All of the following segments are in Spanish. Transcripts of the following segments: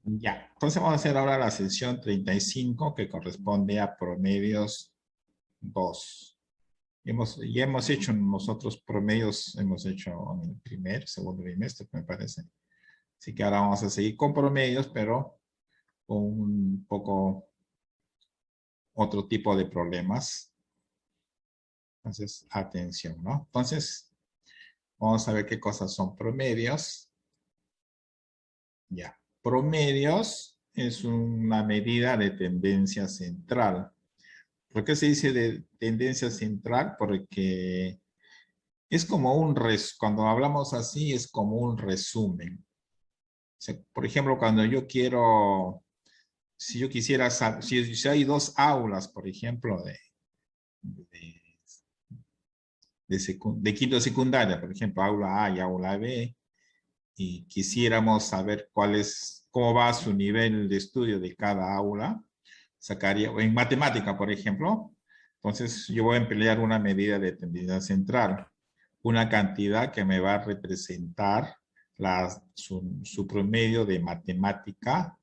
Ya, entonces vamos a hacer ahora la sesión 35 que corresponde a promedios 2. Ya hemos hecho nosotros promedios, hemos hecho en el primer, segundo trimestre, me parece. Así que ahora vamos a seguir con promedios, pero con un poco otro tipo de problemas. Entonces, atención, ¿no? Entonces, vamos a ver qué cosas son promedios. Ya, promedios es una medida de tendencia central. ¿Por qué se dice de tendencia central? Porque es como cuando hablamos así, es como un resumen. O sea, por ejemplo, cuando yo quiero, si yo quisiera saber, si hay dos aulas, por ejemplo, de, de quinto secundaria, por ejemplo, aula A y aula B, y quisiéramos saber cómo va su nivel de estudio de cada aula, sacaría, en matemática, por ejemplo, entonces yo voy a emplear una medida de tendencia central, una cantidad que me va a representar su promedio de matemática,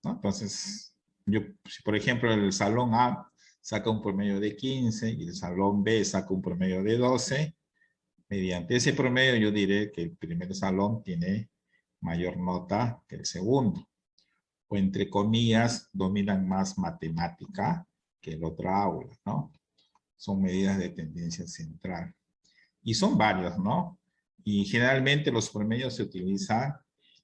¿no? Entonces, si por ejemplo el salón A saca un promedio de 15 y el salón B saca un promedio de 12, mediante ese promedio yo diré que el primer salón tiene mayor nota que el segundo, o entre comillas, dominan más matemática que el otro aula, ¿no? Son medidas de tendencia central. Y son varios, ¿no? Y generalmente los promedios se utilizan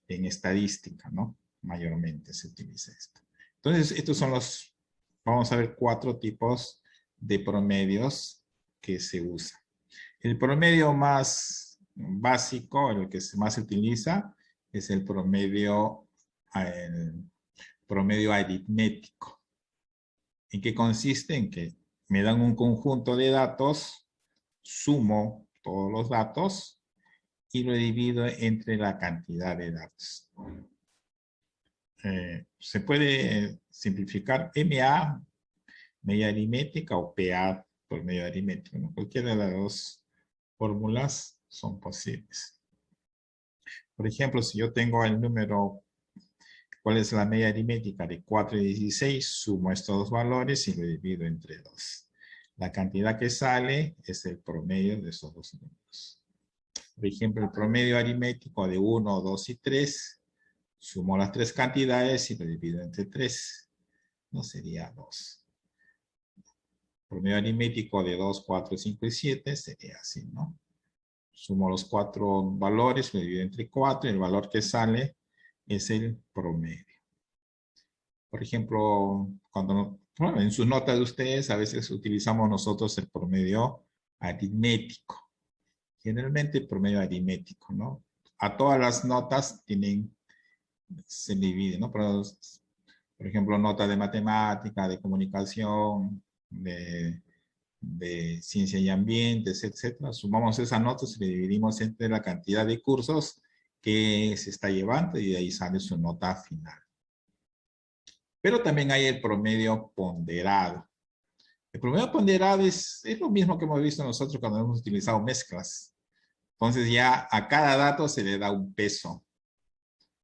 en estadística, ¿no? Mayormente se utiliza esto. Entonces, vamos a ver 4 tipos de promedios que se usan. El promedio más básico, el que más se utiliza, es el promedio aritmético. ¿En qué consiste? En que me dan un conjunto de datos, sumo todos los datos y lo divido entre la cantidad de datos. Se puede simplificar MA, media aritmética, o PA por medio aritmético, ¿no? Cualquiera de las dos fórmulas son posibles. Por ejemplo, si yo tengo el número, ¿cuál es la media aritmética de 4 y 16? Sumo estos dos valores y lo divido entre 2. La cantidad que sale es el promedio de esos dos números. Por ejemplo, el promedio aritmético de 1, 2 y 3, sumo las tres cantidades y lo divido entre 3. No sería 2. Promedio aritmético de 2, 4, 5 y 7 sería así, ¿no? Sumo los cuatro valores, lo divido entre 4 y el valor que sale es el promedio. Por ejemplo, bueno, en sus notas de ustedes a veces utilizamos nosotros el promedio aritmético. Generalmente el promedio aritmético, ¿no? A todas las notas se divide, ¿no? Por ejemplo, notas de matemática, de comunicación, de ciencia y ambientes, etcétera. Sumamos esas notas y le dividimos entre la cantidad de cursos que se está llevando y de ahí sale su nota final. Pero también hay el promedio ponderado. El promedio ponderado es lo mismo que hemos visto nosotros cuando hemos utilizado mezclas. Entonces ya a cada dato se le da un peso.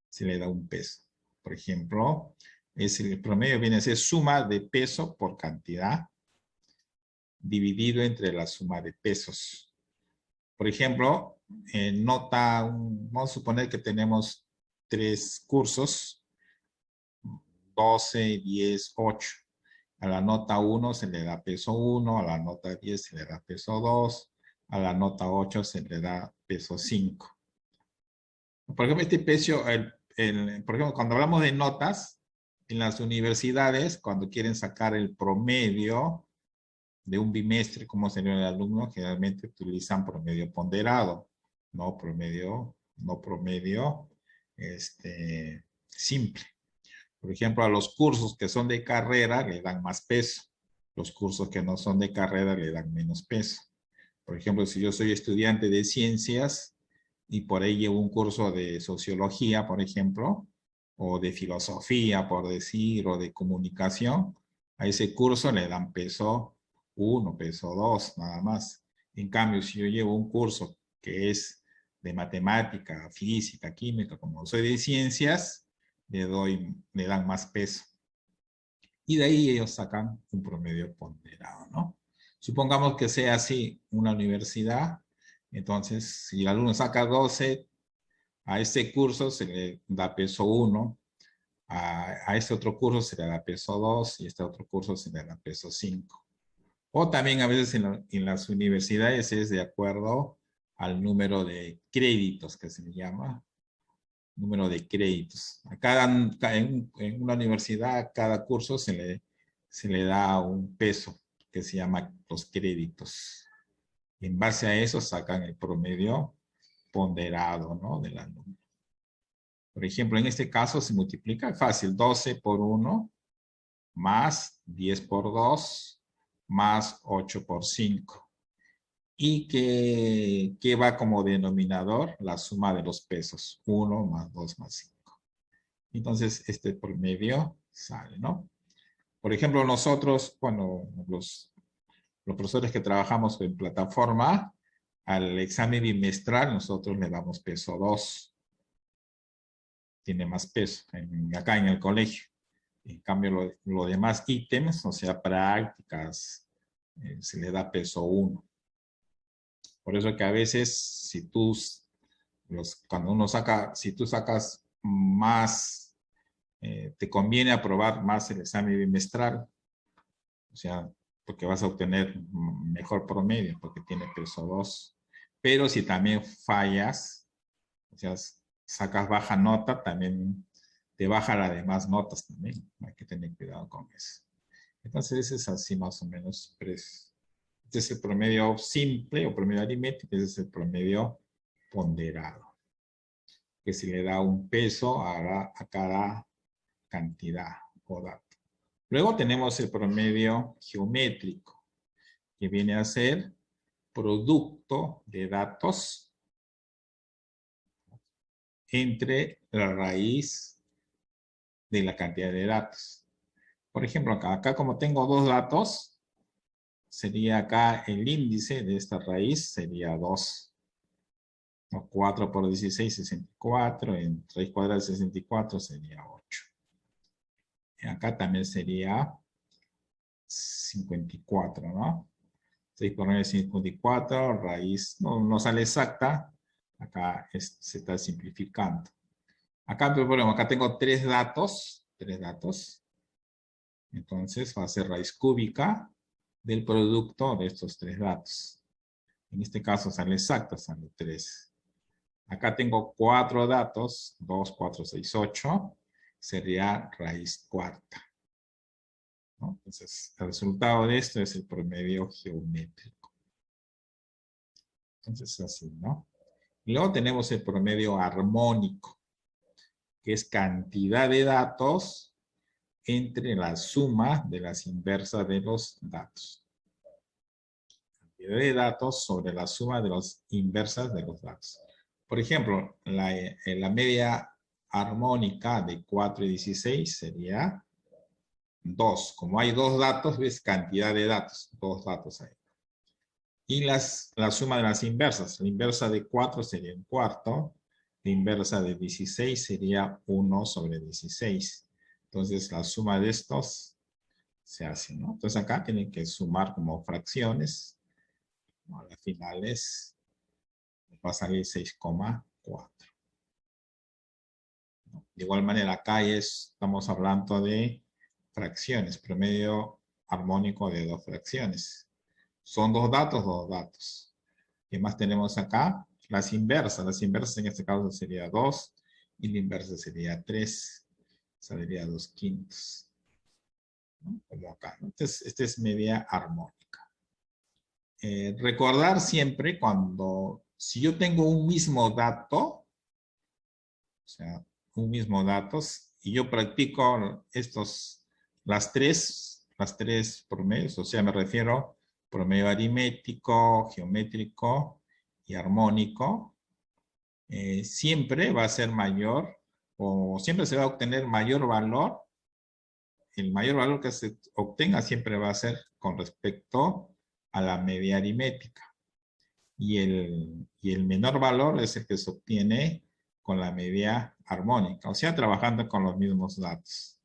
Se le da un peso. Por ejemplo, el promedio viene a ser suma de peso por cantidad dividido entre la suma de pesos. Por ejemplo, vamos a suponer que tenemos 3 cursos, 12, 10, 8. A la nota 1 se le da peso 1, a la nota 10 se le da peso 2, a la nota 8 se le da peso 5. Por ejemplo, por ejemplo, cuando hablamos de notas, en las universidades, cuando quieren sacar el promedio de un bimestre, como sería el alumno, generalmente utilizan promedio ponderado, no promedio simple. Por ejemplo, a los cursos que son de carrera le dan más peso. Los cursos que no son de carrera le dan menos peso. Por ejemplo, si yo soy estudiante de ciencias y por ahí llevo un curso de sociología, por ejemplo, o de filosofía, por decir, o de comunicación, a ese curso le dan peso 1, peso 2, nada más. En cambio, si yo llevo un curso que es de matemática, física, química, como soy de ciencias, le dan más peso. Y de ahí ellos sacan un promedio ponderado, ¿no? Supongamos que sea así una universidad, entonces si el alumno saca 12, a este curso se le da peso 1, a este otro curso se le da peso 2 y a este otro curso se le da peso 5. O también a veces en las universidades es de acuerdo al número de créditos que se le llama, número de créditos. En una universidad, cada curso se le da un peso que se llama los créditos. Y en base a eso sacan el promedio ponderado, ¿no? Del alumno. Por ejemplo, en este caso se multiplica fácil, 12 por 1 más 10 por 2 más 8 por 5. Y que va como denominador la suma de los pesos, 1 más 2 más 5. Entonces, este promedio sale, ¿no? Por ejemplo, nosotros, bueno, los profesores que trabajamos en plataforma, al examen bimestral nosotros le damos peso 2. Tiene más peso acá en el colegio. En cambio, lo demás ítems, o sea, prácticas, se le da peso 1. Por eso que a veces, cuando uno saca, si tú sacas más, te conviene aprobar más el examen bimestral, o sea, porque vas a obtener mejor promedio, porque tiene peso 2. Pero si también fallas, o sea, sacas baja nota, también te baja las demás notas también. Hay que tener cuidado con eso. Entonces, ese es así más o menos. Este es el promedio simple o promedio aritmético, ese es el promedio ponderado, que se le da un peso a cada cantidad o dato. Luego tenemos el promedio geométrico, que viene a ser producto de datos entre la raíz de la cantidad de datos. Por ejemplo, acá como tengo dos datos, sería acá el índice de esta raíz, sería 2. 4 por 16, 64. En raíz cuadrada de 64 sería 8. Y acá también sería 54, ¿no? 6 por 9 es 54, raíz no sale exacta, acá se está simplificando. Acá, bueno, acá tengo tres datos, entonces va a ser raíz cúbica del producto de estos tres datos. En este caso sale exacta, sale 3. Acá tengo 4 datos, 2, 4, 6, 8, sería raíz cuarta, ¿no? Entonces, el resultado de esto es el promedio geométrico. Entonces, así, ¿no? Y luego tenemos el promedio armónico, que es cantidad de datos entre la suma de las inversas de los datos. Cantidad de datos sobre la suma de las inversas de los datos. Por ejemplo, la media armónica de 4 y 16 sería 2. Como hay dos datos, ves cantidad de datos, dos datos ahí. Y la suma de las inversas. La inversa de 4 sería un cuarto. La inversa de 16 sería 1 sobre 16. Entonces, la suma de estos se hace, ¿no? Entonces, acá tienen que sumar como fracciones. A las finales va a salir 6,4. De igual manera, acá estamos hablando de fracciones, promedio armónico de dos fracciones. Son dos datos. ¿Qué más tenemos acá? Las inversas en este caso sería 2 y la inversa sería 3. Saldría 2/5. ¿No? Como acá, ¿no? Entonces, esta es media armónica. Recordar siempre si yo tengo un mismo dato, o sea, un mismo datos, y yo practico las tres promedios, o sea, me refiero promedio aritmético, geométrico y armónico, siempre va a ser mayor, o siempre se va a obtener mayor valor. El mayor valor que se obtenga siempre va a ser con respecto a la media aritmética. Y el menor valor es el que se obtiene con la media armónica, o sea, trabajando con los mismos datos.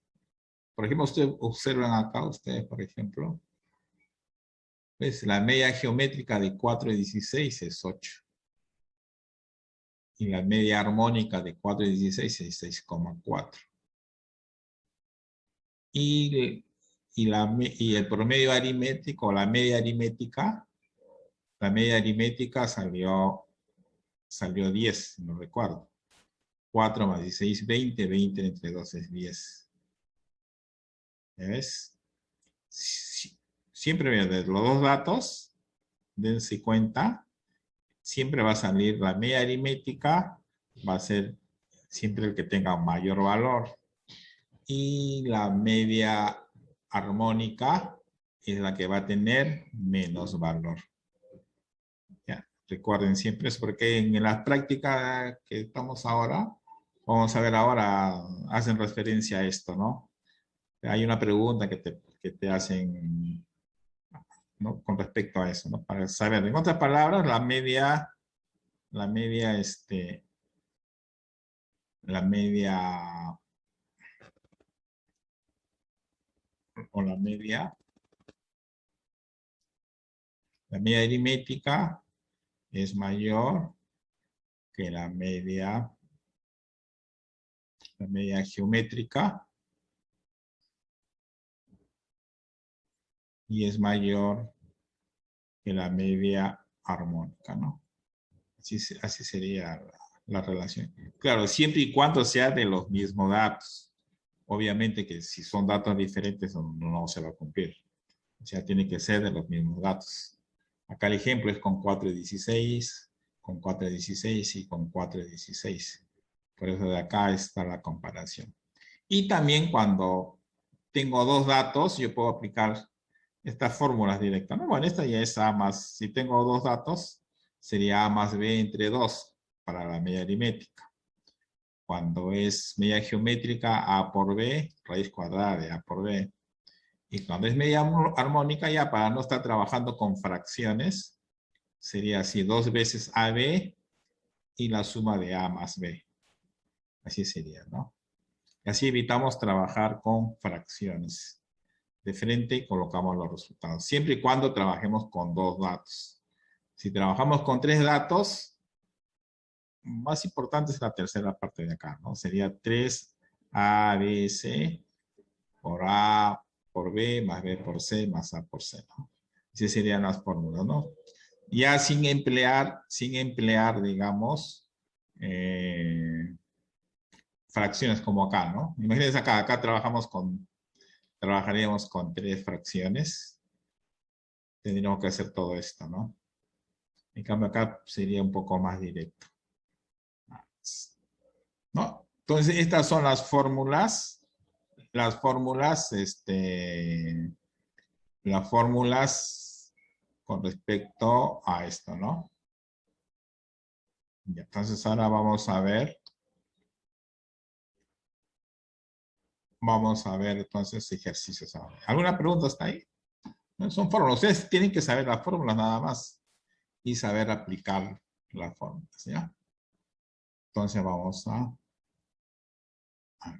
Por ejemplo, ustedes observan acá, ustedes, por ejemplo, pues la media geométrica de 4 y 16 es 8. Y la media armónica de 4 y 16 es 6,4. Y el promedio aritmético, la media aritmética salió 10, no recuerdo. 4 más 16, 20, 20 entre 2 es 10. ¿Ya ves? Siempre de los dos datos, dense cuenta, siempre va a salir la media aritmética, va a ser siempre el que tenga mayor valor. Y la media armónica es la que va a tener menos valor. ¿Ya? Recuerden siempre eso, porque en la práctica que estamos ahora, vamos a ver ahora, hacen referencia a esto, ¿no? Hay una pregunta que te hacen, ¿no? Con respecto a eso, ¿no? Para saber, en otras palabras, la media, o la media aritmética es mayor que la media geométrica y es mayor que la media armónica, ¿no? Así sería la relación. Claro, siempre y cuando sea de los mismos datos. Obviamente que si son datos diferentes no se va a cumplir. O sea, tiene que ser de los mismos datos. Acá el ejemplo es con 4 y 16, con 4 y 16 y con 4 y 16. Por eso de acá está la comparación. Y también cuando tengo dos datos, yo puedo aplicar estas fórmulas directas, ¿no? Bueno, esta ya es A más, si tengo dos datos, sería A más B entre 2 para la media aritmética. Cuando es media geométrica, A por B, raíz cuadrada de A por B. Y cuando es media armónica, ya para no estar trabajando con fracciones, sería así, 2 veces AB y la suma de A más B. Así sería, ¿no? Y así evitamos trabajar con fracciones. De frente colocamos los resultados, siempre y cuando trabajemos con dos datos. Si trabajamos con tres datos, más importante es la tercera parte de acá, ¿no? Sería 3ABC por A por B más B por C más A por C, ¿no? Esas serían las fórmulas, ¿no? Ya sin emplear, digamos, fracciones como acá, ¿no? Imagínense acá trabajaríamos con tres fracciones. Tendríamos que hacer todo esto, ¿no? En cambio acá sería un poco más directo, ¿no? Entonces estas son las fórmulas, las fórmulas con respecto a esto, ¿no? Y entonces ahora vamos a ver entonces ejercicios ahora. ¿Alguna pregunta hasta ahí? ¿No? Son fórmulas, ustedes tienen que saber las fórmulas nada más y saber aplicar las fórmulas, ¿ya? Entonces vamos a ver.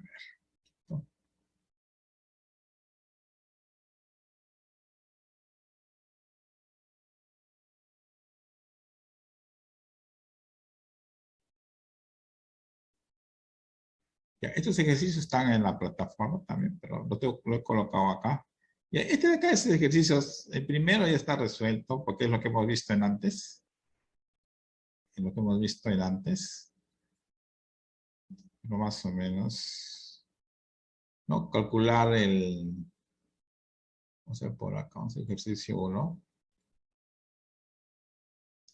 Ya, estos ejercicios están en la plataforma también, pero lo he colocado acá. Ya, este de acá es ejercicios, el primero ya está resuelto porque es lo que hemos visto en antes. Es lo que hemos visto en antes. Pero más o menos. ¿No? Calcular vamos a ver por acá, vamos a ejercicio 1.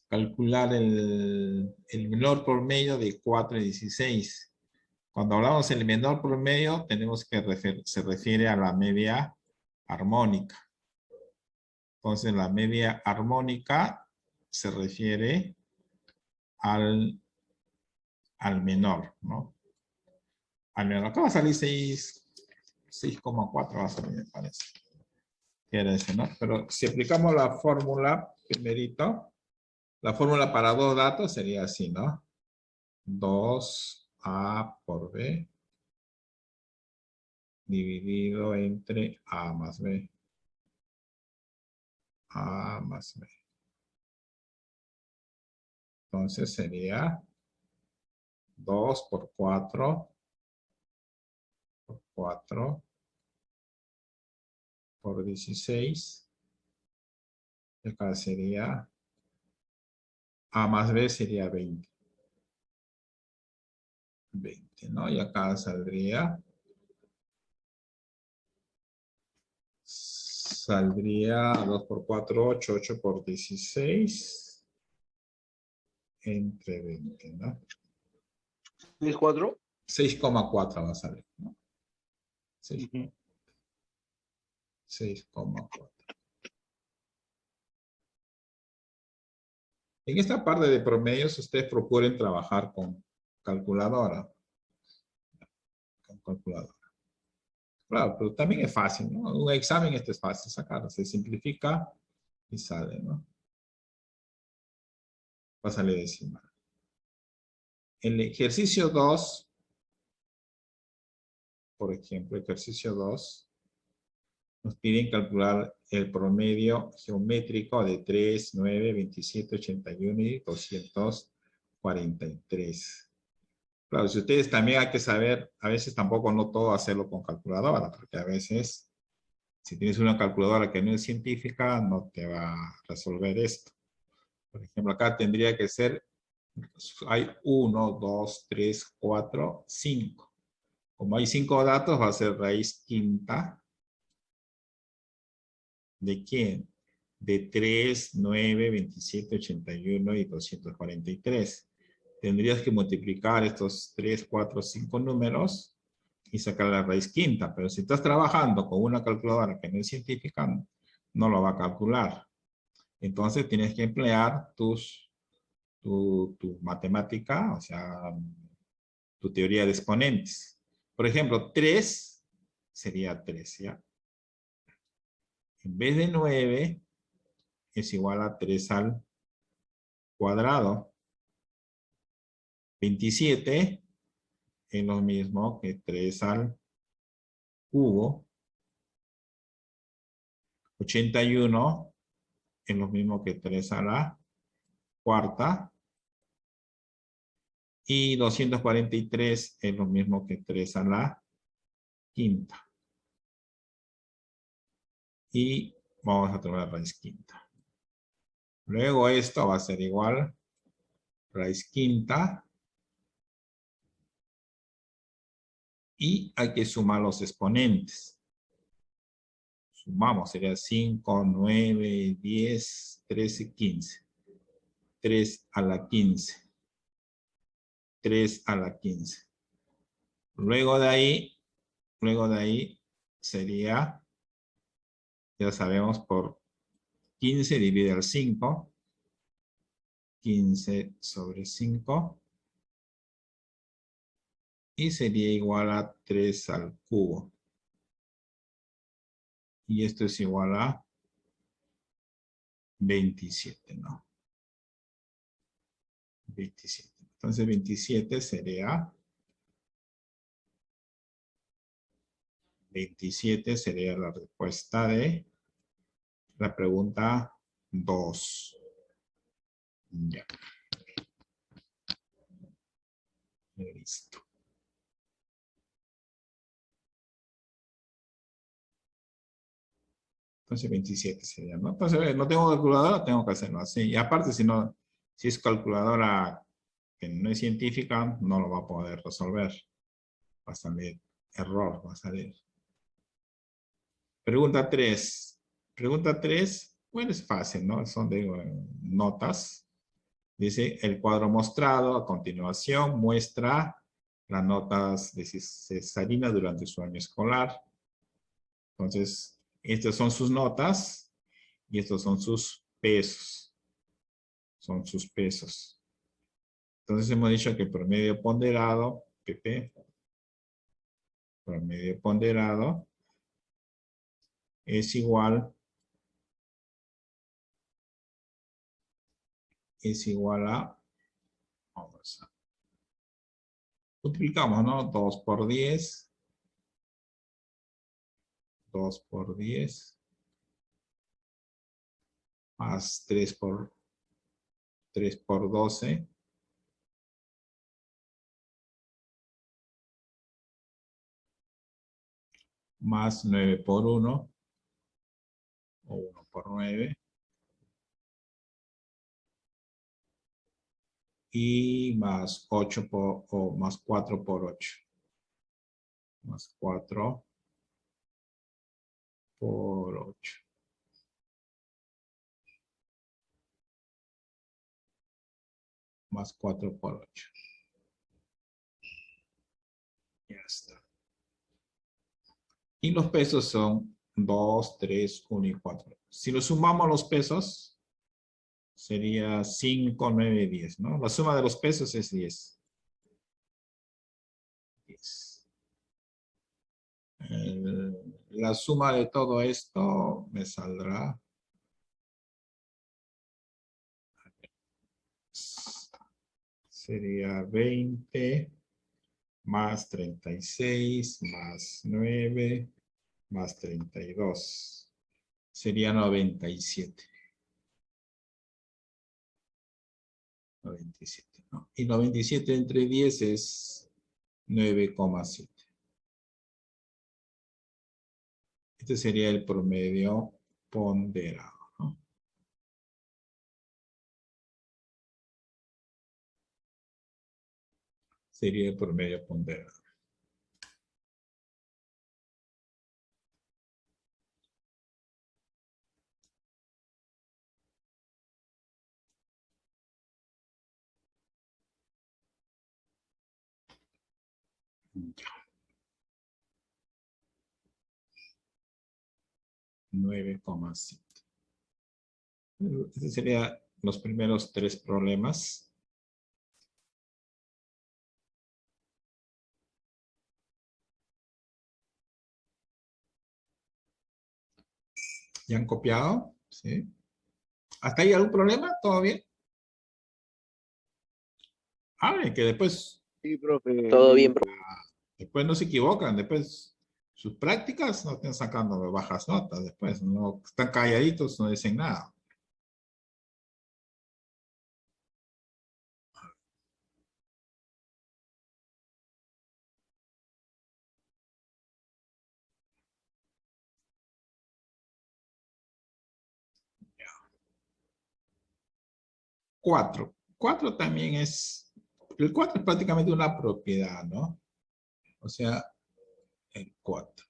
Calcular el menor promedio de 4 y 16. Cuando hablamos del menor promedio, tenemos que se refiere a la media armónica. Entonces, la media armónica se refiere al menor, ¿no? Al menor. Acá va a salir 6,4 va a salir, me parece. Era ese, ¿no? Pero si aplicamos la fórmula primerito, la fórmula para dos datos sería así, ¿no? 2 A por B dividido entre A más B. A más B. Entonces sería 2 por 4 por 4 por 16. Y acá sería A más B sería 20. 20, ¿no? Y acá saldría 2 por 4, 8, 8 por 16 entre 20, ¿no? 6,4. 6,4 va a salir, ¿no? 6,4. 6,4. En esta parte de promedios, ustedes procuren trabajar con calculadora. Con calculadora. Claro, pero también es fácil, ¿no? Un examen este es fácil sacar, se simplifica y sale, ¿no? Va a salir decimal. En el ejercicio 2, por ejemplo, ejercicio 2, nos piden calcular el promedio geométrico de 3, 9, 27, 81 y 243. Claro, si ustedes también hay que saber, a veces tampoco no todo hacerlo con calculadora, porque a veces, si tienes una calculadora que no es científica, no te va a resolver esto. Por ejemplo, acá tendría que ser, hay 1, 2, 3, 4, 5. Como hay 5 datos, va a ser raíz quinta. ¿De quién? De 3, 9, 27, 81 y 243. Tendrías que multiplicar estos 3, 4, 5 números y sacar la raíz quinta. Pero si estás trabajando con una calculadora que no es científica, no lo va a calcular. Entonces tienes que emplear tu matemática, o sea, tu teoría de exponentes. Por ejemplo, 3 sería 3, ¿ya? En vez de 9, es igual a 3 al cuadrado. 27 es lo mismo que 3 al cubo. 81 es lo mismo que 3 a la cuarta. Y 243 es lo mismo que 3 a la quinta. Y vamos a tomar la raíz quinta. Luego esto va a ser igual raíz quinta. Y hay que sumar los exponentes. Sumamos, sería 5, 9, 10, 13, 15. 3 a la 15. 3 a la 15. Luego de ahí sería, ya sabemos, por 15 divide al 5. 15 sobre 5. Y sería igual a 3 al cubo. Y esto es igual a 27, ¿no? 27. Entonces 27 sería 27 sería la respuesta de la pregunta 2. Ya. Listo. Entonces 27 sería, ¿no? Entonces, no tengo calculadora, tengo que hacerlo así. Y aparte, si es calculadora que no es científica, no lo va a poder resolver. Va a salir error, va a salir. Pregunta 3. Pregunta 3, bueno, es fácil, ¿no? Son de notas. Dice, el cuadro mostrado a continuación muestra las notas de Cesarina durante su año escolar. Entonces, estas son sus notas y estos son sus pesos. Son sus pesos. Entonces hemos dicho que el promedio ponderado, PP, promedio ponderado, es igual a, vamos a Multiplicamos, ¿no? 2 por 10. 2 por 10. Más 3 por 12. Más 9 por 1. O 1 por 9. Y más 8 o más 4 por 8. Más 4 por 8. Más 4 por 8. Ya está. Y los pesos son 2, 3, 1 y 4. Si lo sumamos los pesos, sería 5, 9, 10, ¿no? La suma de los pesos es 10. 10. La suma de todo esto me saldrá. Sería 20 más 36 más 9 más 32. Sería 97. 97, ¿no? Y 97 entre 10 es 9,7. Este sería el promedio ponderado, ¿no? Sería el promedio ponderado. Ya. 9,7. Estos serían los primeros 3 problemas. ¿Ya han copiado? ¿Sí? ¿Hasta ahí algún problema? ¿Todo bien? Que después, Sí, profe. Todo bien, profe. después no se equivocan. Después sus prácticas no estén sacando bajas notas. Después no están calladitos, no dicen nada. Cuatro. Cuatro también es, el 4 es prácticamente una propiedad, ¿no? O sea, el 4.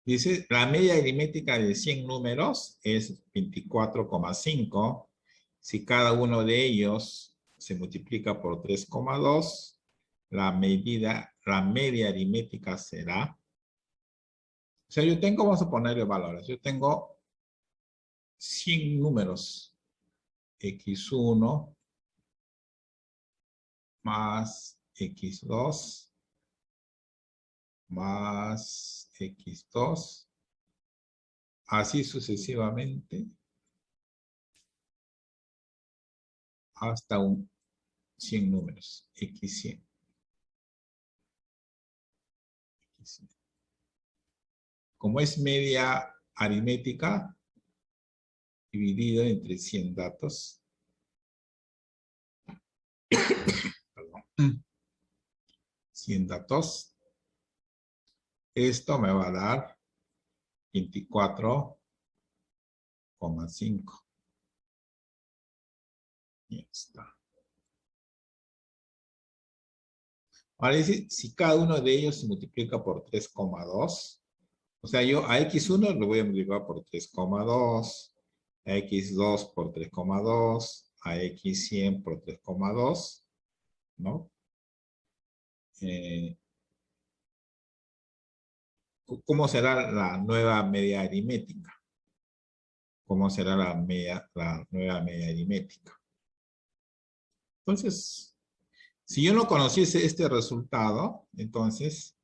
Dice, la media aritmética de 100 números es 24,5. Si cada uno de ellos se multiplica por 3,2, la media aritmética será. O sea, yo tengo, vamos a ponerle valores. Yo tengo 100 números. X1 más X2 más X2. Así sucesivamente. Hasta 100 números. X100. Como es media aritmética, dividido entre 100 datos. Perdón. 100 datos. Esto me va a dar 24,5. Y está. Ahora dice, si cada uno de ellos se multiplica por 3,2, o sea, yo a X1 lo voy a multiplicar por 3,2, a X2 por 3,2, a X100 por 3,2, ¿no? ¿Cómo será la nueva media aritmética? ¿Cómo será la nueva media aritmética? Entonces, si yo no conociese este resultado, entonces,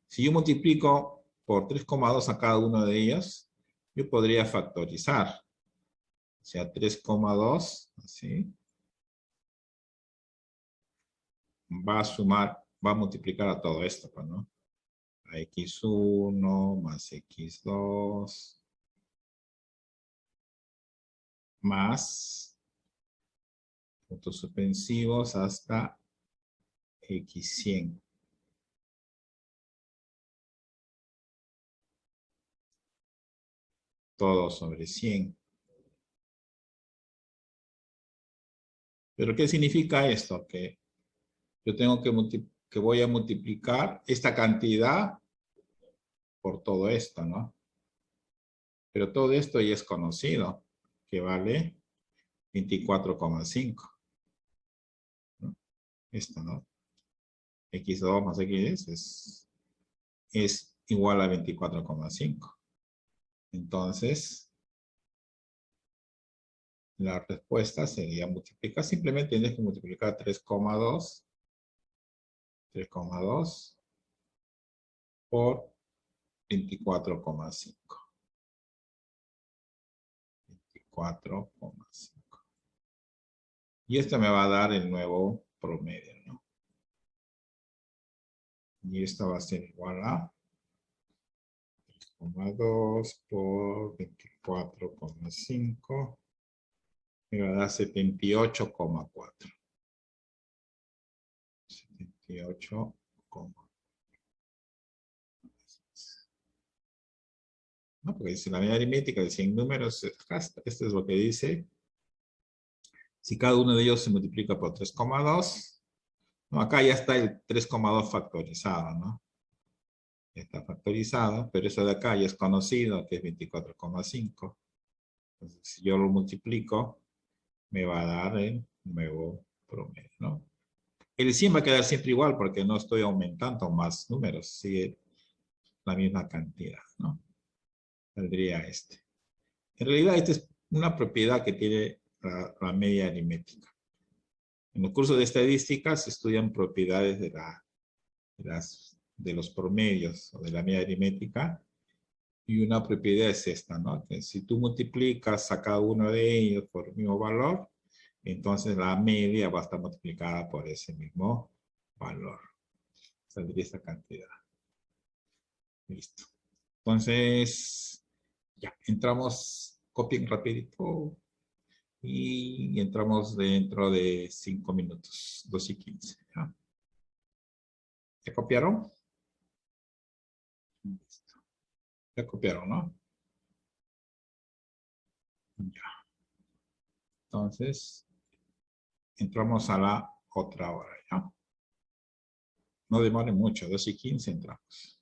si yo multiplico por 3,2 a cada uno de ellos, yo podría factorizar. O sea, 3,2, así. va a sumar, va a multiplicar a todo esto, pues, ¿no? A x1 más x2 más puntos suspensivos hasta x100. Todo sobre 100. ¿Pero qué significa esto? Que yo tengo que voy a multiplicar esta cantidad por todo esto, ¿no? Pero todo esto ya es conocido, que vale 24,5. ¿No? Esto, ¿no? x2 más x es igual a 24,5. Entonces, la respuesta sería multiplicar, simplemente tienes que multiplicar 3,2 por 24,5. 24,5. Y esto me va a dar el nuevo promedio, ¿no? Y esto va a ser igual a 3,2 por 24,5. Me va a dar 78,4. 78,4. ¿No? Porque dice la medida aritmética de 100 números, esto es lo que dice. Si cada uno de ellos se multiplica por 3,2, ¿no? Acá ya está el 3,2 factorizado, ¿no? Ya está factorizado, pero eso de acá ya es conocido, que es 24,5. Entonces, si yo lo multiplico, me va a dar el nuevo promedio, ¿no? El 100 va a quedar siempre igual porque no estoy aumentando más números, sigue la misma cantidad, ¿no? Saldría este. En realidad, esta es una propiedad que tiene la media aritmética. En los cursos de estadística se estudian propiedades de los promedios o de la media aritmética, y una propiedad es esta, ¿no? Que si tú multiplicas a cada uno de ellos por el mismo valor, entonces la media va a estar multiplicada por ese mismo valor. Saldría esta cantidad. Listo. Entonces, ya, entramos, copien rapidito y entramos dentro de 5 minutos, 2:15. ¿Ya? ¿Ya copiaron? Listo. Ya copiaron, ¿no? Ya. Entonces, entramos a la otra hora, ¿ya? No demore mucho, 2:15 entramos.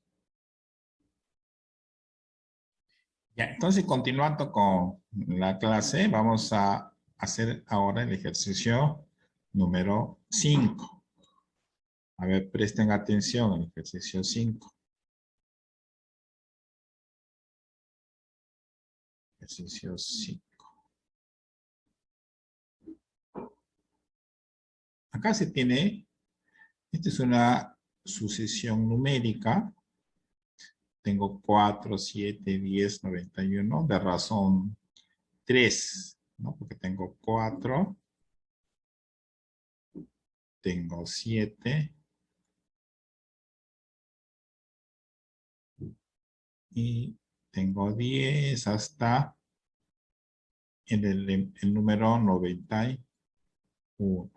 Ya, entonces, continuando con la clase, vamos a hacer ahora el ejercicio número 5. A ver, presten atención al ejercicio 5. Ejercicio 5. Acá se tiene, esta es una sucesión numérica. Tengo 4, 7, 10, 91 de razón 3, ¿no? Porque tengo 4, tengo 7 y tengo 10 hasta el número 91.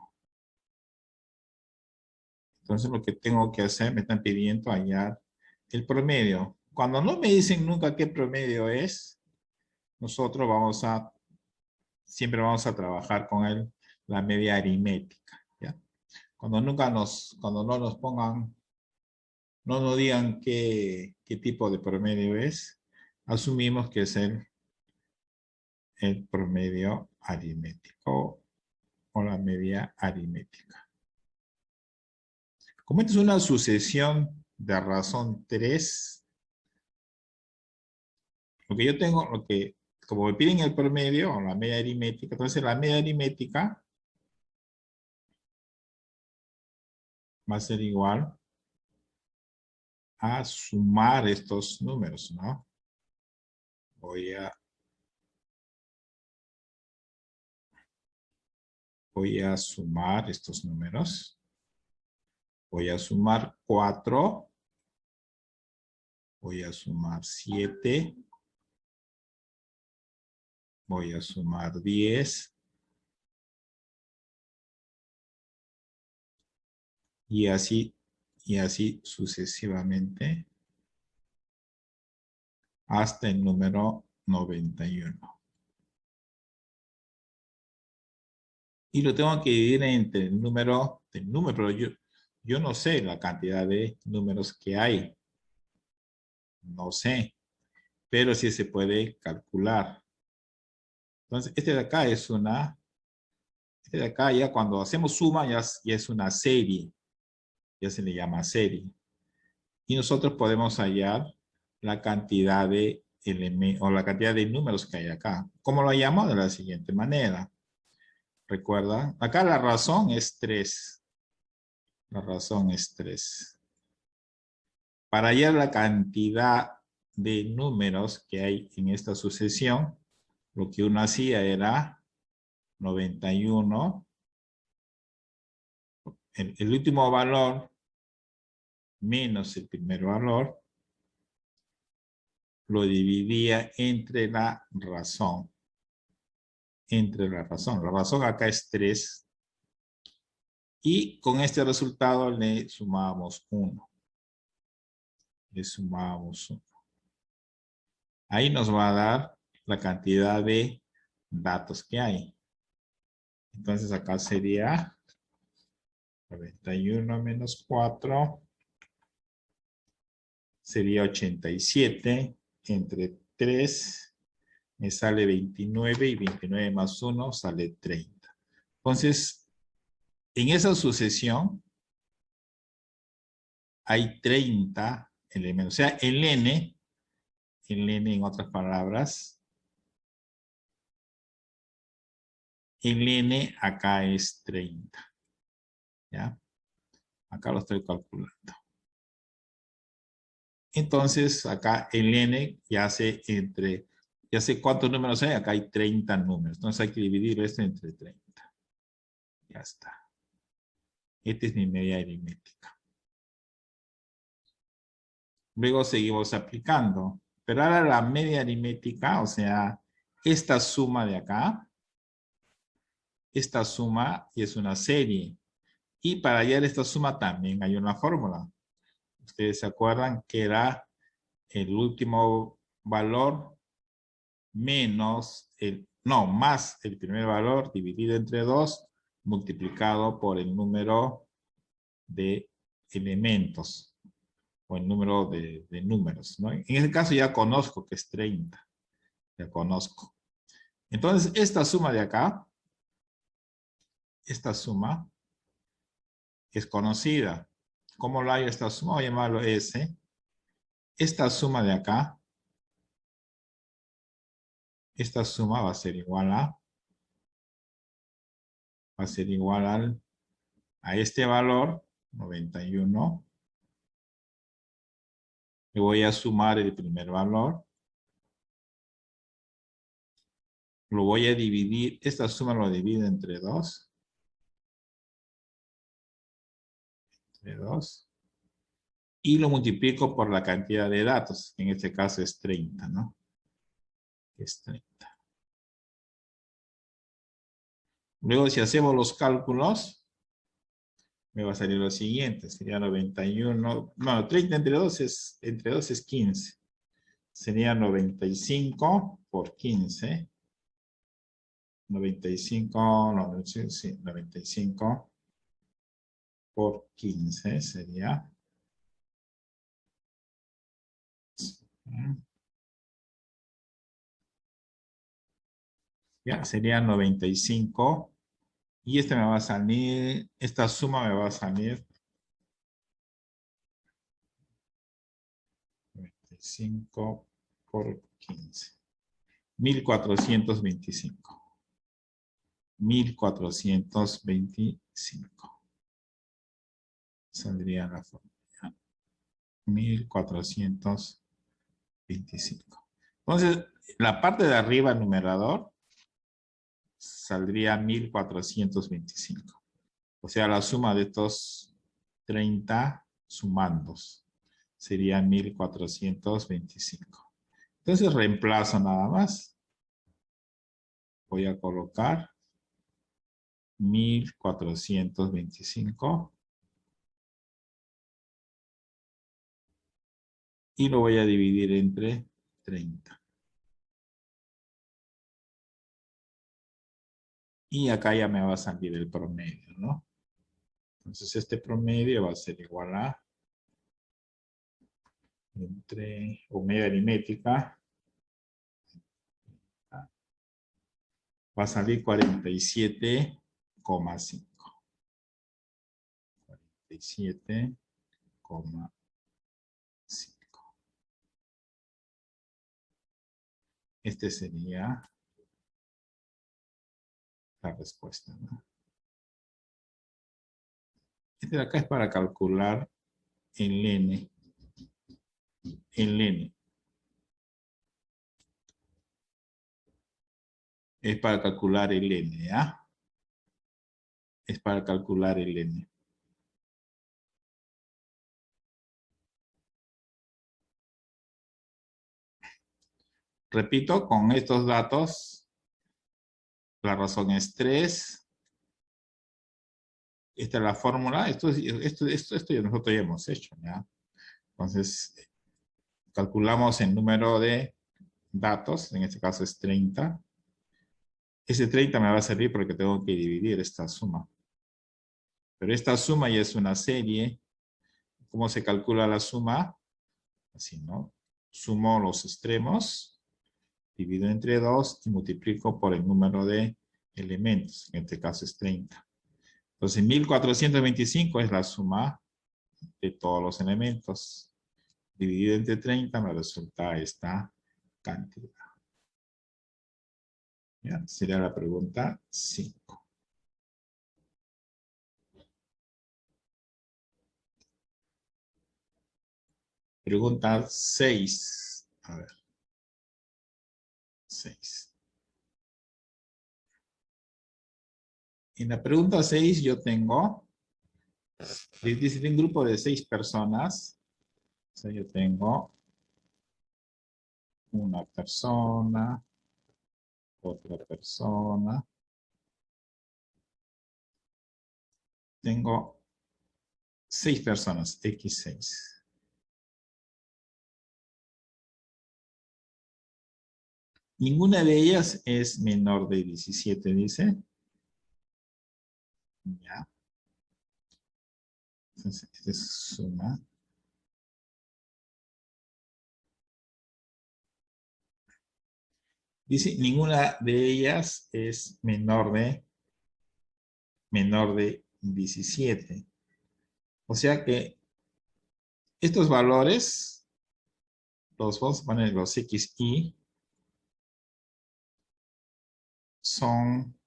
Entonces lo que tengo que hacer, me están pidiendo hallar el promedio. Cuando no me dicen nunca qué promedio es, nosotros siempre vamos a trabajar con la media aritmética, ¿ya? Cuando no nos pongan, no nos digan qué tipo de promedio es, asumimos que es el promedio aritmético o la media aritmética. Como esta es una sucesión de razón 3, lo que yo tengo, como me piden el promedio o la media aritmética, entonces la media aritmética va a ser igual a sumar estos números, ¿no? Voy a sumar estos números. Voy a sumar 4. Voy a sumar 7. Voy a sumar 10. Y así sucesivamente hasta el número 91. Y lo tengo que dividir entre el número, pero yo no sé la cantidad de números que hay. No sé, pero sí se puede calcular. Entonces, este de acá es este de acá ya cuando hacemos suma ya es una serie. Ya se le llama serie. Y nosotros podemos hallar la cantidad de elementos o la cantidad de números que hay acá. ¿Cómo lo hallamos? De la siguiente manera. Recuerda, acá la razón es 3. La razón es 3. Para hallar la cantidad de números que hay en esta sucesión, lo que uno hacía era 91. El último valor menos el primer valor lo dividía entre la razón. Entre la razón. La razón acá es 3. Y con este resultado le sumamos 1. Le sumamos 1. Ahí nos va a dar la cantidad de datos que hay. Entonces acá sería 91 menos 4. Sería 87. Entre 3 me sale 29 y 29 más 1 sale 30. Entonces, en esa sucesión hay 30 elementos. O sea, el n en otras palabras, el n acá es 30. ¿Ya? Acá lo estoy calculando. Entonces, acá el n ya sé cuántos números hay. Acá hay 30 números. Entonces hay que dividir esto entre 30. Ya está. Esta es mi media aritmética. Luego seguimos aplicando. Pero ahora la media aritmética, o sea, esta suma de acá, esta suma es una serie. Y para hallar esta suma también hay una fórmula. Ustedes se acuerdan que era el último valor menos más el primer valor dividido entre 2 multiplicado por el número de elementos o el número de números, ¿no? En este caso ya conozco que es 30. Ya conozco. Entonces, esta suma de acá, esta suma es conocida. ¿Cómo lo hay esta suma? Voy a llamarlo S. Esta suma de acá, esta suma va a ser igual a este valor, 91. Le voy a sumar el primer valor. Lo voy a dividir, esta suma lo divido entre 2. Entre 2. Y lo multiplico por la cantidad de datos. En este caso es 30, ¿no? Es 30. Luego, si hacemos los cálculos, me va a salir lo siguiente. Sería 91. No, 30 entre 2 es 15. Sería 95 por 15. 95, no, sí, 95 por 15 sería. Ya, sería 95. Y este me va a salir, esta suma me va a salir 95 por 15. 1425. 1425. Saldría la fórmula. 1425. Entonces, la parte de arriba, el numerador, saldría 1425. O sea, la suma de estos 30 sumandos. Sería 1425. Entonces reemplazo nada más. Voy a colocar 1425 y lo voy a dividir entre 30. Y acá ya me va a salir el promedio, ¿no? Entonces este promedio va a ser igual a entre omega aritmética va a salir 47,5. 47,5. Este sería la respuesta, ¿no? Este de acá es para calcular el N. El N. Es para calcular el N, ¿ah? Es para calcular el N. Repito, con estos datos, la razón es 3. Esta es la fórmula. Esto ya nosotros ya hemos hecho, ¿ya? Entonces, calculamos el número de datos. En este caso es 30. Ese 30 me va a servir porque tengo que dividir esta suma. Pero esta suma ya es una serie. ¿Cómo se calcula la suma? Así, ¿no? Sumo los extremos, divido entre 2 y multiplico por el número de elementos. En este caso es 30. Entonces 1425 es la suma de todos los elementos. Dividido entre 30 me resulta esta cantidad. ¿Ya? Sería la pregunta 5. Pregunta 6. A ver. 6. En la pregunta 6 yo tengo, dice un grupo de 6 personas. O sea, yo tengo una persona, otra persona. Tengo 6 personas, X6. Ninguna de ellas es menor de 17, dice. Ya. Entonces, esta es suma. Dice, ninguna de ellas es menor de 17. O sea que estos valores los vamos a poner los XY son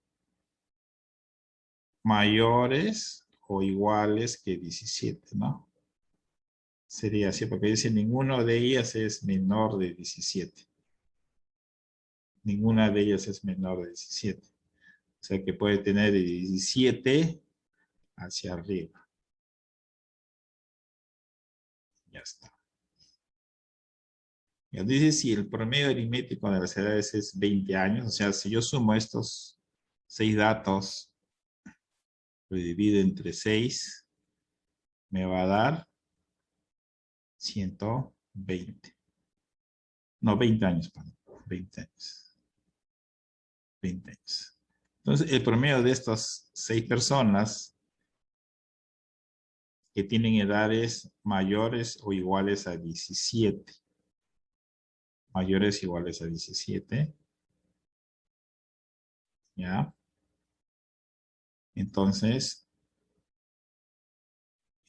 mayores o iguales que 17, ¿no? Sería así, porque dice ninguno de ellas es menor de 17. Ninguna de ellas es menor de 17. O sea que puede tener de 17 hacia arriba. Ya está. Ya dice si el promedio aritmético de las edades es 20 años, o sea, si yo sumo estos 6 datos, lo divido entre 6, me va a dar 120. No, 20 años, perdón. 20 años. 20 años. Entonces, el promedio de estas 6 personas que tienen edades mayores o iguales a 17. Mayores o iguales a 17. ¿Ya? Entonces,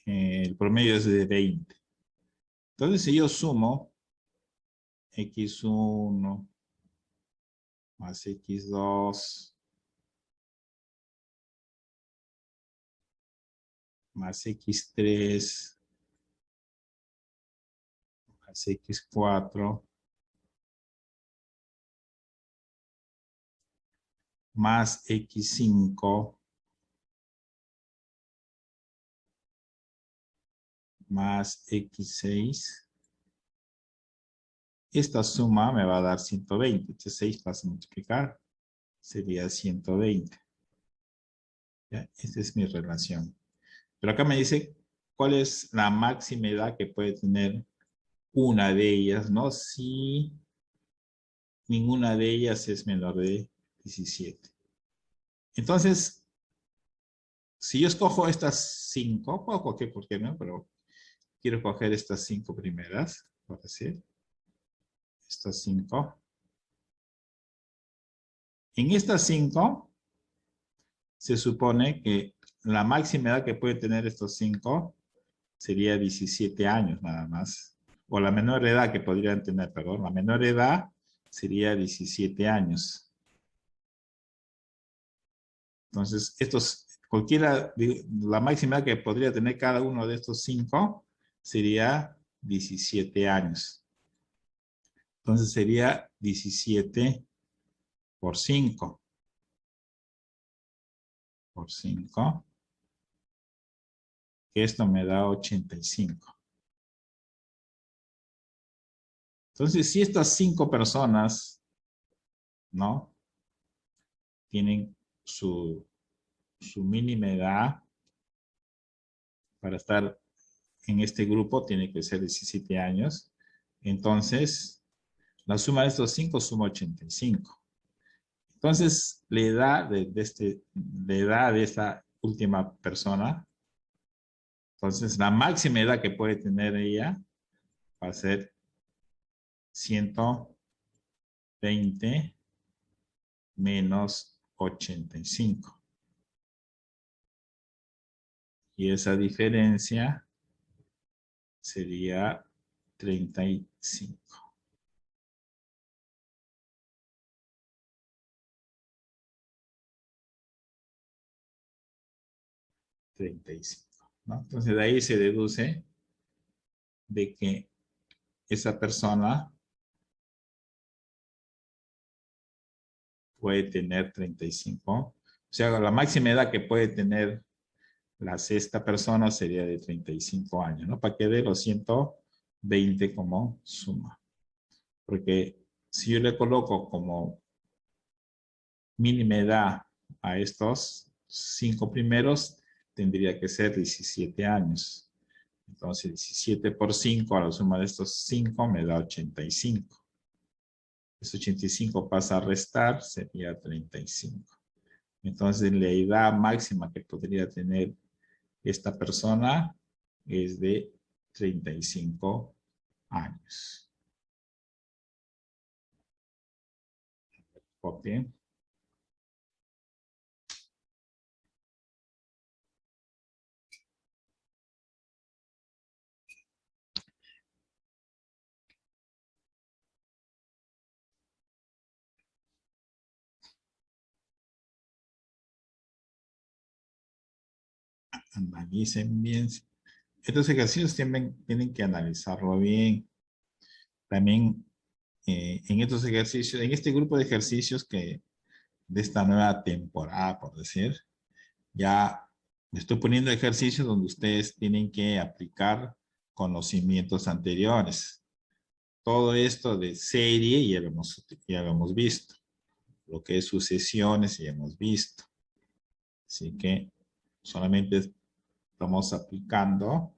el promedio es de 20. Entonces, si yo sumo X1 más X2 más X3 más X4 más X5 más x6. Esta suma me va a dar 120. Este 6 pasa a multiplicar. Sería 120. ¿Ya? Esta es mi relación. Pero acá me dice cuál es la máxima edad que puede tener una de ellas, ¿no? Si ninguna de ellas es menor de 17. Entonces, si yo escojo estas 5, puedo coger, ¿por qué no? Pero quiero coger estas 5 primeras, por decir. Estas 5. En estas 5, se supone que la máxima edad que puede tener estos 5 sería 17 años nada más. O la menor edad que podrían tener, perdón, la menor edad sería 17 años. Entonces, la máxima edad que podría tener cada uno de estos 5 sería 17 años. Entonces sería 17 por 5. Por 5. Que esto me da 85. Entonces, si estas 5 personas, ¿no? Tienen su mínima edad para estar en este grupo, tiene que ser 17 años. Entonces, la suma de estos 5 suma 85. Entonces, la edad de esta última persona, entonces la máxima edad que puede tener ella va a ser 120 menos 85. Y esa diferencia sería 35. 35, ¿no? Entonces de ahí se deduce de que esa persona puede tener 35. O sea, la máxima edad que puede tener la sexta persona sería de 35 años, ¿no? Para que dé los 120 como suma. Porque si yo le coloco como mínima edad a estos 5 primeros, tendría que ser 17 años. Entonces, 17 por 5 a la suma de estos 5 me da 85. Ese 85 pasa a restar, sería 35. Entonces, la edad máxima que podría tener esta persona es de 35 años. ¿Ok? Analicen bien. Estos ejercicios tienen que analizarlo bien. También en estos ejercicios, en este grupo de ejercicios que de esta nueva temporada, por decir, ya estoy poniendo ejercicios donde ustedes tienen que aplicar conocimientos anteriores. Todo esto de serie ya lo hemos visto. Lo que es sucesiones ya hemos visto. Así que solamente estamos aplicando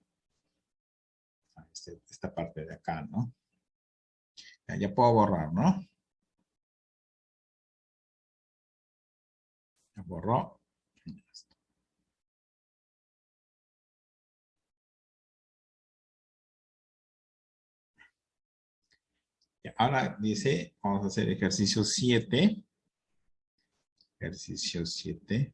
a esta parte de acá, ¿no? Ya puedo borrar, ¿no? Ya borró. Ya, ahora dice, vamos a hacer ejercicio 7. Ejercicio 7.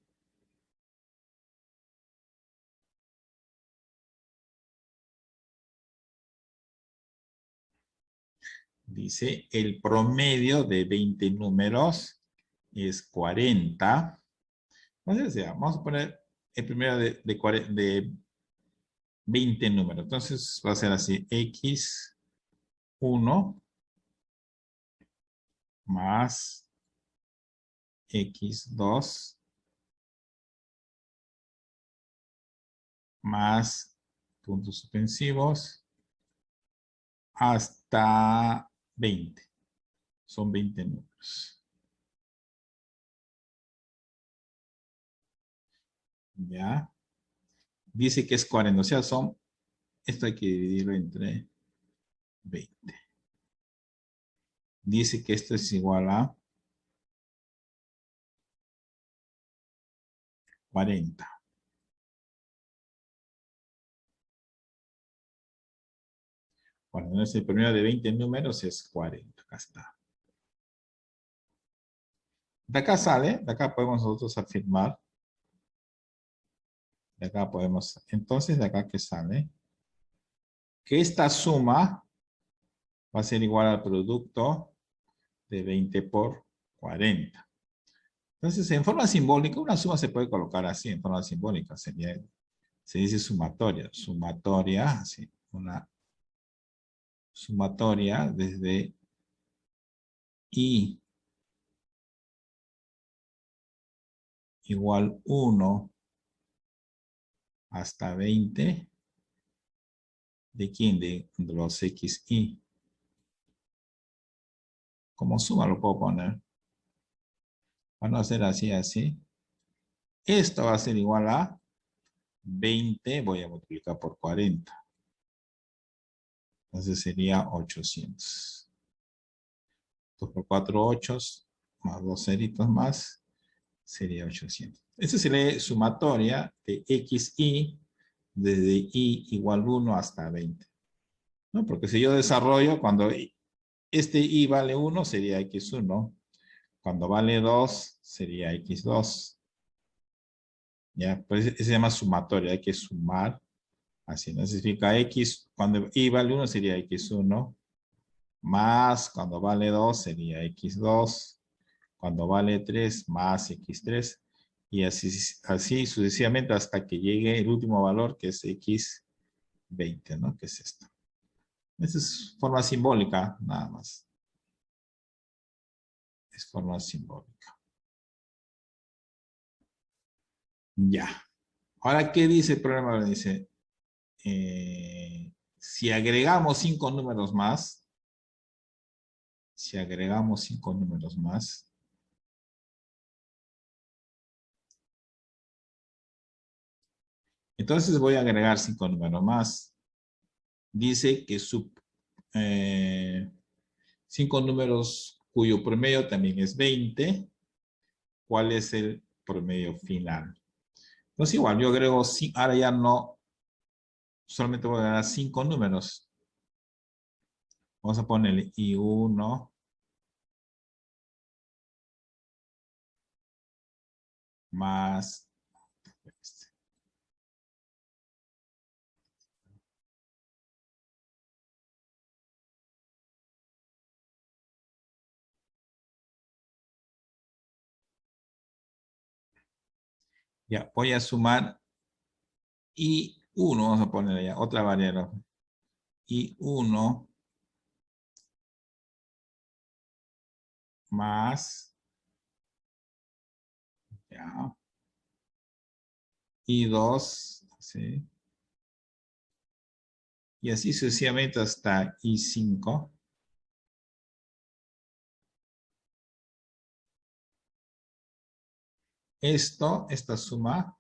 Dice, el promedio de 20 números es 40. Entonces, vamos a poner el primero de 20 números. Entonces, va a ser así, x1 más x2 más puntos suspensivos, hasta 20. Son 20 números. ¿Ya? Dice que es 40, o sea, esto hay que dividirlo entre 20. Dice que esto es igual a 40. Bueno, entonces el primero de 20 números es 40. Acá está. De acá sale, de acá podemos nosotros afirmar. De acá podemos, entonces de acá que sale, que esta suma va a ser igual al producto de 20 por 40. Entonces, en forma simbólica, una suma se puede colocar así, en forma simbólica. Se dice sumatoria. Sumatoria, así, una sumatoria desde I igual 1 hasta 20. ¿De quién? De los xi. Como suma lo puedo poner. Van a ser así, así. Esto va a ser igual a 20, voy a multiplicar por 40. Entonces sería 800. 2 por 4, 8, más 2 ceritos más, sería 800. Esta sería sumatoria de xi desde i igual 1 hasta 20. ¿No? Porque si yo desarrollo, cuando este i vale 1, sería x1. Cuando vale 2, sería x2. ¿Ya? Pues se llama sumatoria, hay que sumar. Así, ¿no? Significa x, cuando i vale 1 sería x1, más cuando vale 2 sería x2, cuando vale 3 más x3, y así sucesivamente hasta que llegue el último valor que es x20, ¿no? Que es esto. Esa es forma simbólica, nada más. Es forma simbólica. Ya. Ahora, ¿qué dice el problema? Dice, si agregamos 5 números más, entonces voy a agregar 5 números más. Dice que 5 números cuyo promedio también es 20. ¿Cuál es el promedio final? Entonces igual, yo agrego, ahora ya no, solamente voy a agregar 5 números. Vamos a ponerle I1 más ya, voy a sumar I1, vamos a poner ya otra variable. I1 más ya, I2, ¿sí? Y así sucesivamente hasta I5. Esta suma,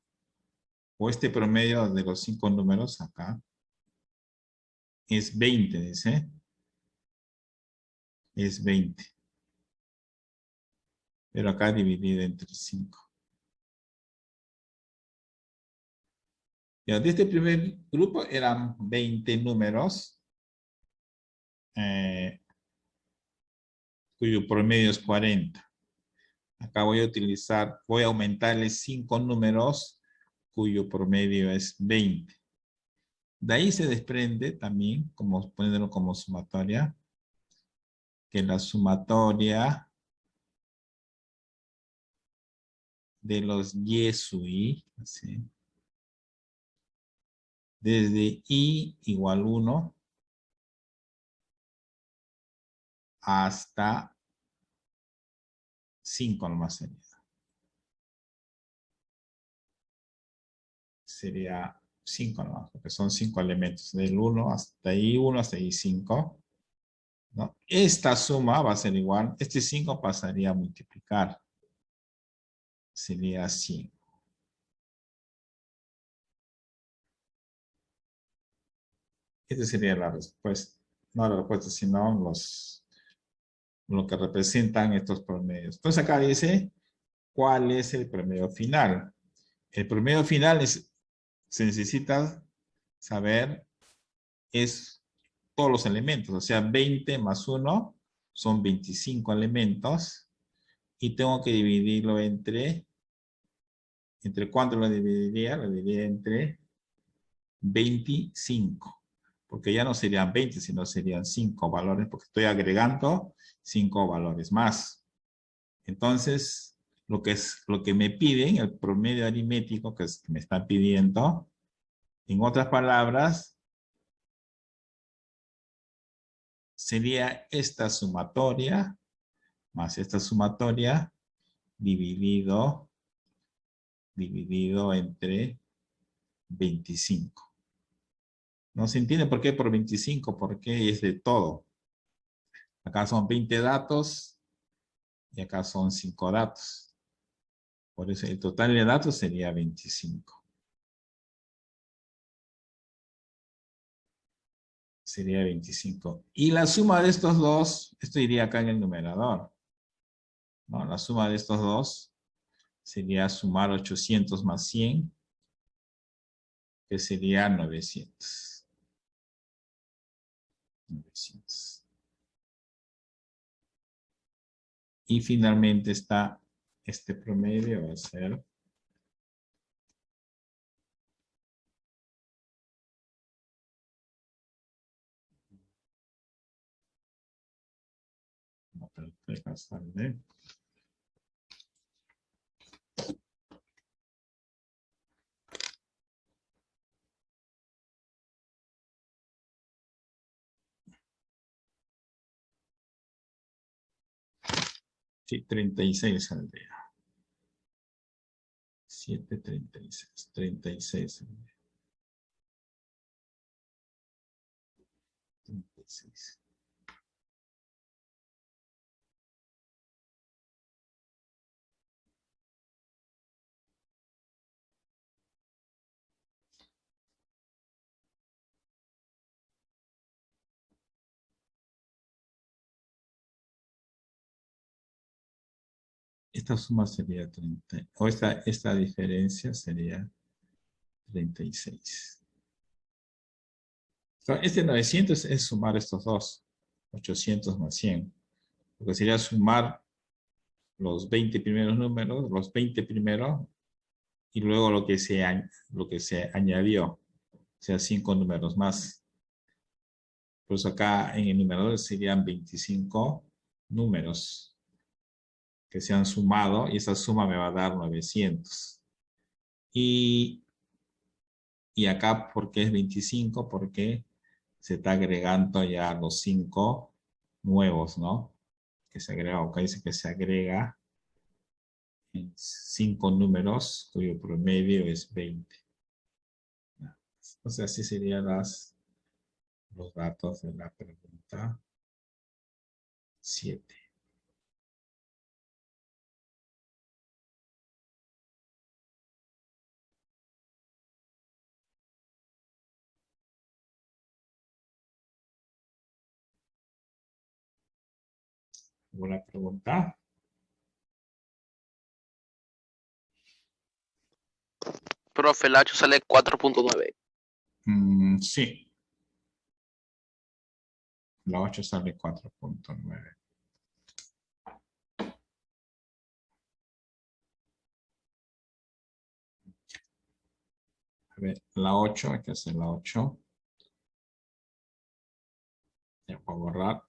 o este promedio de los 5 números acá, es 20, dice. Es 20. Pero acá dividido entre 5. Ya, de este primer grupo eran 20 números, cuyo promedio es 40. Acá voy a aumentarle 5 números, cuyo promedio es 20. De ahí se desprende también, como poniéndolo como sumatoria, que la sumatoria de los y sub i, ¿sí? Desde i igual 1 hasta 5 nomás sería. Sería 5 nomás, porque son 5 elementos. Del 1 hasta ahí 1, hasta ahí 5. ¿No? Esta suma va a ser igual. Este 5 pasaría a multiplicar. Sería 5. Esta sería la respuesta. No la respuesta, sino lo que representan estos promedios. Entonces acá dice, ¿cuál es el promedio final? El promedio final se necesita saber, es todos los elementos. O sea, 20 más 1 son 25 elementos. Y tengo que dividirlo ¿entre cuánto lo dividiría? Lo dividiría entre 25. Porque ya no serían 20, sino serían 5 valores, porque estoy agregando 5 valores más. Entonces, lo que me piden, el promedio aritmético que me están pidiendo, en otras palabras, sería esta sumatoria, más esta sumatoria, dividido entre 25. ¿No se entiende por qué por 25? Porque es de todo. Acá son 20 datos y acá son 5 datos. Por eso el total de datos sería 25. Sería 25. Y la suma de estos dos, esto iría acá en el numerador, ¿no? La suma de estos dos sería sumar 800 más 100, que sería 900. 900. Y finalmente está este promedio, va a ser no, pero sale. Sí, 36 saldría. 736. 36 saldría. 36. Esta suma sería 30, o esta diferencia sería 36. Este 900 es sumar estos dos, 800 más 100, lo que sería sumar los 20 primeros números, los 20 primeros, y luego lo que se añadió, o sea, 5 números más. Pues acá en el numerador serían 25 números que se han sumado, y esa suma me va a dar 900. Y acá, ¿por qué es 25? Porque se está agregando ya los 5 nuevos, ¿no? Que se agrega, acá dice que se agrega en 5 números, cuyo promedio es 20. Entonces, así serían los datos de la pregunta 7. ¿Alguna pregunta? Profe, el H sale 4.9. Sí. La 8 sale 4.9. A ver, la 8, hay que hacer la 8. Ya puedo borrar.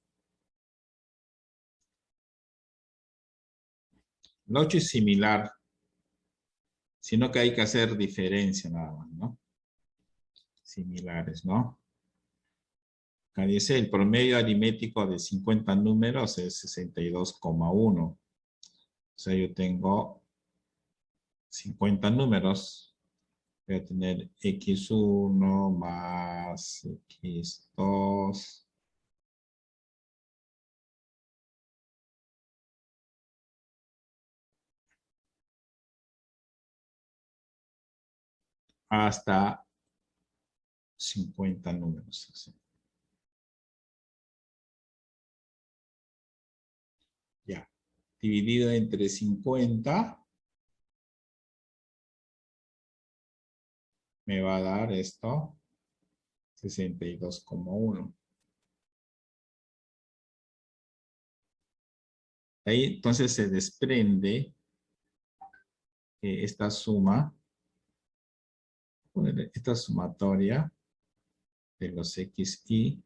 La 8 es similar, sino que hay que hacer diferencia nada más, ¿no? Similares, ¿no? Acá dice el promedio aritmético de 50 números es 62,1. O sea, yo tengo 50 números Voy a tener x1 más x2 hasta 50 números. Así. Ya. Dividido entre 50 me va a dar esto 62,1. Ahí entonces se desprende que esta suma, esta sumatoria de los xy,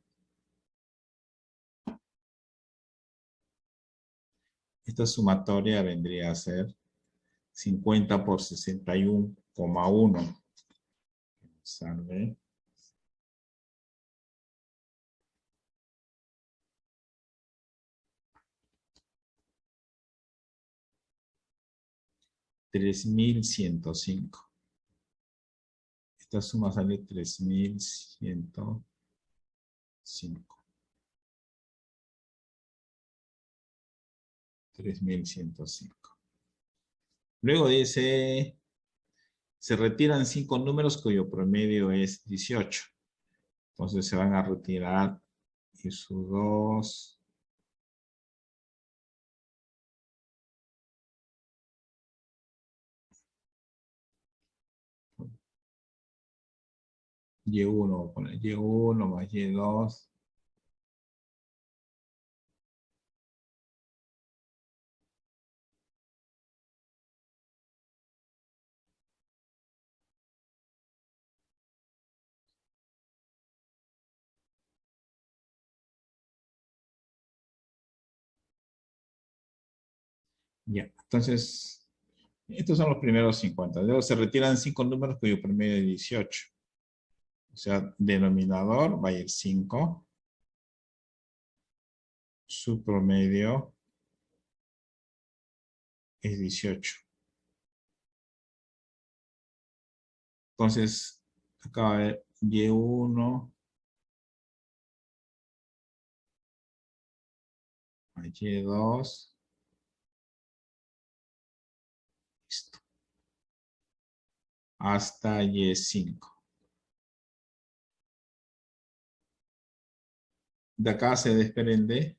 esta sumatoria vendría a ser 50 por 61,1. Sale 3105. Esta suma sale 3105. 3105. Luego dice, se retiran 5 números cuyo promedio es 18. Entonces se van a retirar y2, y1, voy a poner y1 más y2. Ya, entonces, estos son los primeros 50. Luego se retiran 5 números cuyo promedio es 18. O sea, denominador va a ir 5. Su promedio es 18. Entonces, acá va a haber y1 más y2. Listo. Hasta y5. De acá se desprende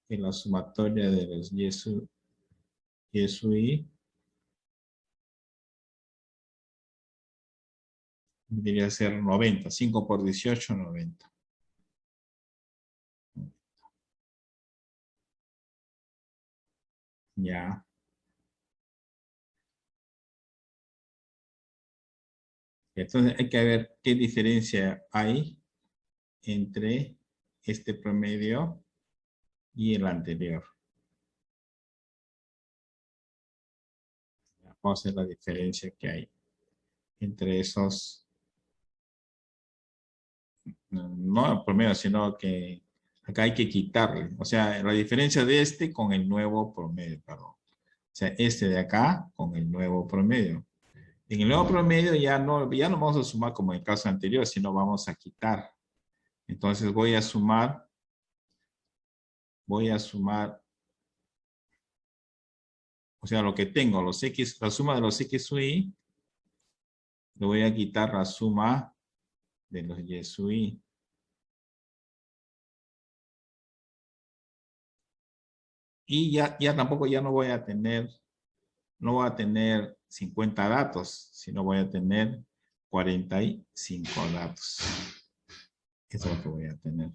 que la sumatoria de los y su y debería ser 90. 5 por 18, 90. Ya. Entonces hay que ver qué diferencia hay entre este promedio y el anterior. Vamos a ver la diferencia que hay entre esos, no el promedio, sino que acá hay que quitarle. O sea, la diferencia de este con el nuevo promedio, perdón. O sea, este de acá con el nuevo promedio. En el nuevo promedio ya no vamos a sumar como en el caso anterior, sino vamos a quitar. Entonces voy a sumar, o sea, lo que tengo, los x, la suma de los x sub y, le voy a quitar la suma de los y sub i. Y ya tampoco ya no voy a tener 50 datos, sino voy a tener 45 datos. Eso es lo que voy a tener.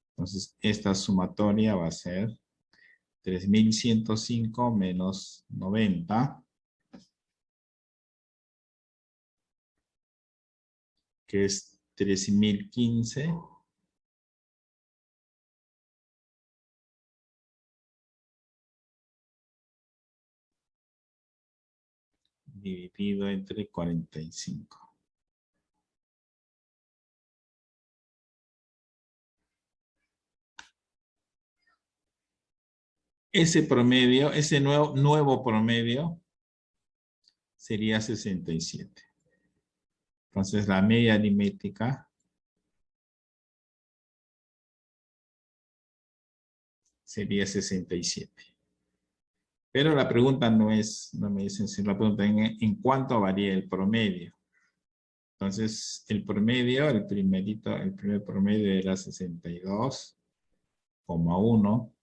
Entonces, esta sumatoria va a ser 3105 menos 90, que es 3015. Dividido entre 45. Ese promedio, ese nuevo promedio, sería 67. Entonces la media aritmética sería 67. Pero la pregunta no me dicen si la pregunta en cuánto varía el promedio. Entonces, el promedio, el primer promedio era 62,1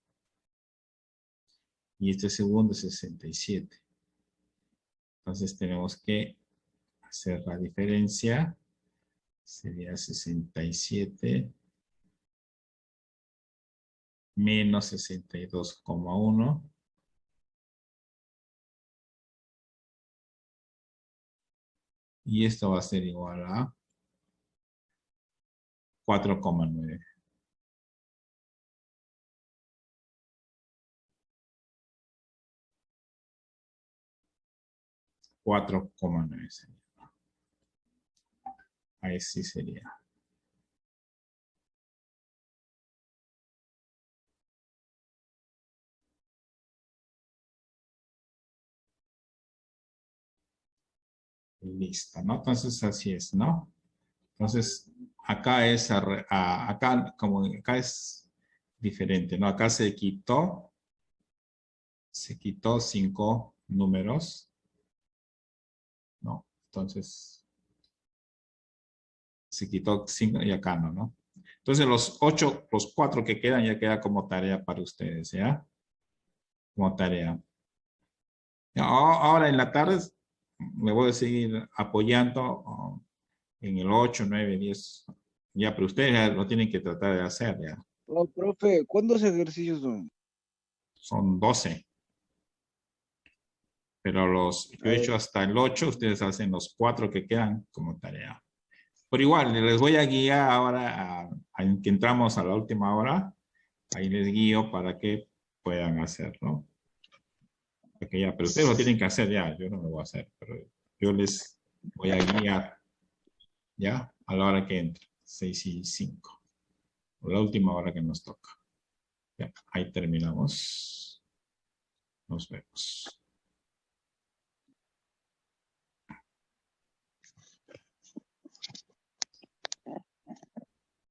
y este segundo es 67. Entonces tenemos que hacer la diferencia. Sería 67 menos 62,1. Y esto va a ser igual a 4,9. 4,9 sería. Ahí sí sería. Listo, ¿no? Entonces así es, ¿no? Entonces acá es, acá es diferente, ¿no? Acá se quitó 5 números, ¿no? Entonces se quitó 5 y acá no, ¿no? Entonces los 4 que quedan ya queda como tarea para ustedes, ¿ya? Como tarea. Ahora en la tarde me voy a seguir apoyando en el 8, 9, 10. Ya, pero ustedes ya lo tienen que tratar de hacer, ya. Oh, profe, ¿cuántos ejercicios son? Son 12. Pero yo he hecho hasta el 8, ustedes hacen los 4 que quedan como tarea. Pero igual, les voy a guiar ahora a que entramos a la última hora. Ahí les guío para que puedan hacerlo. Porque ya, pero ustedes lo tienen que hacer ya, yo no lo voy a hacer, pero yo les voy a guiar, ¿ya? A la hora que entre, 6:05. La última hora que nos toca. Ya, ahí terminamos. Nos vemos.